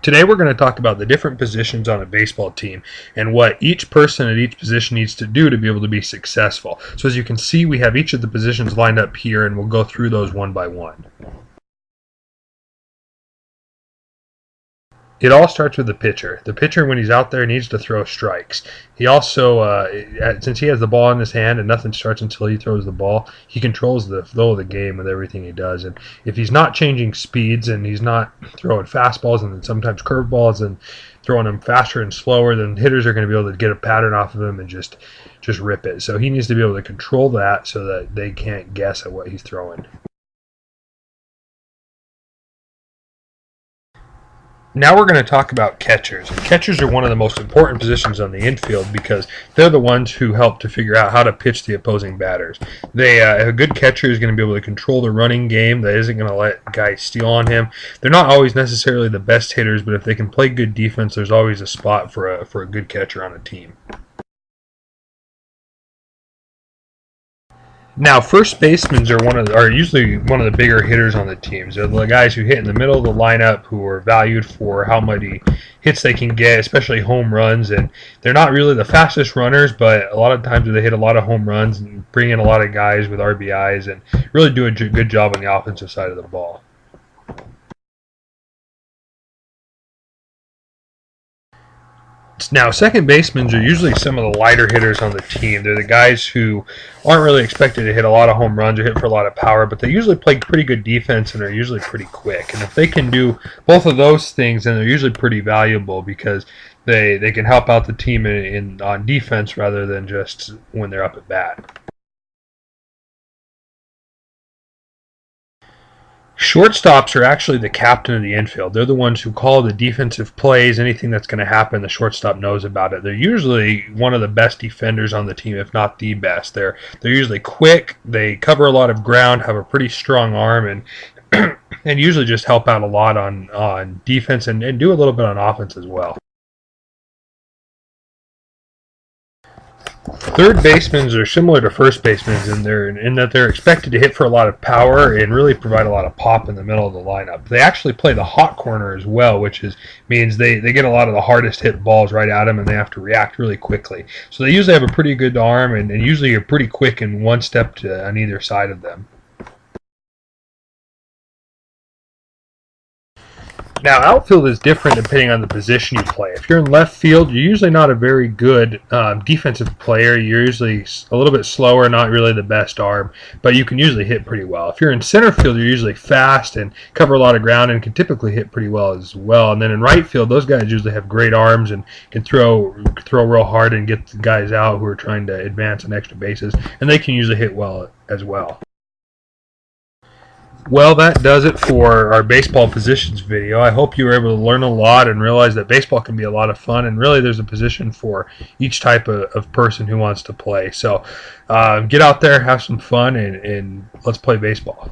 Today we're going to talk about the different positions on a baseball team and what each person at each position needs to do to be able to be successful. So as you can see, we have each of the positions lined up here, and we'll go through those one by one. It all starts with the pitcher. The pitcher, when he's out there, needs to throw strikes. He also, since he has the ball in his hand and nothing starts until he throws the ball, he controls the flow of the game with everything he does. And if he's not changing speeds and he's not throwing fastballs and then sometimes curveballs and throwing them faster and slower, then hitters are going to be able to get a pattern off of him and just rip it. So he needs to be able to control that so that they can't guess at what he's throwing. Now we're going to talk about catchers. And catchers are one of the most important positions on the infield because they're the ones who help to figure out how to pitch the opposing batters. A good catcher is going to be able to control the running game that isn't going to let guys steal on him. They're not always necessarily the best hitters, but if they can play good defense, there's always a spot for a good catcher on a team. Now, first basemen are usually one of the bigger hitters on the teams. They're the guys who hit in the middle of the lineup, who are valued for how many hits they can get, especially home runs. And they're not really the fastest runners, but a lot of times they hit a lot of home runs and bring in a lot of guys with RBIs and really do a good job on the offensive side of the ball. Now, second basemen are usually some of the lighter hitters on the team. They're the guys who aren't really expected to hit a lot of home runs or hit for a lot of power, but they usually play pretty good defense and are usually pretty quick. And if they can do both of those things, then they're usually pretty valuable because they can help out the team on defense rather than just when they're up at bat. Shortstops are actually the captain of the infield. They're the ones who call the defensive plays. Anything that's going to happen, the shortstop knows about it. They're usually one of the best defenders on the team, if not the best. They're usually quick. They cover a lot of ground, have a pretty strong arm, and and usually just help out a lot on defense and do a little bit on offense as well. Third basemen are similar to first basemen in that they're expected to hit for a lot of power and really provide a lot of pop in the middle of the lineup. They actually play the hot corner as well, which means they get a lot of the hardest hit balls right at them and they have to react really quickly. So they usually have a pretty good arm and usually are pretty quick in one step on either side of them. Now, outfield is different depending on the position you play. If you're in left field, you're usually not a very good defensive player. You're usually a little bit slower, not really the best arm, but you can usually hit pretty well. If you're in center field, you're usually fast and cover a lot of ground and can typically hit pretty well as well. And then in right field, those guys usually have great arms and can throw real hard and get the guys out who are trying to advance on extra bases, and they can usually hit well as well. Well, that does it for our baseball positions video. I hope you were able to learn a lot and realize that baseball can be a lot of fun, and really there's a position for each type of person who wants to play. So get out there, have some fun, and let's play baseball.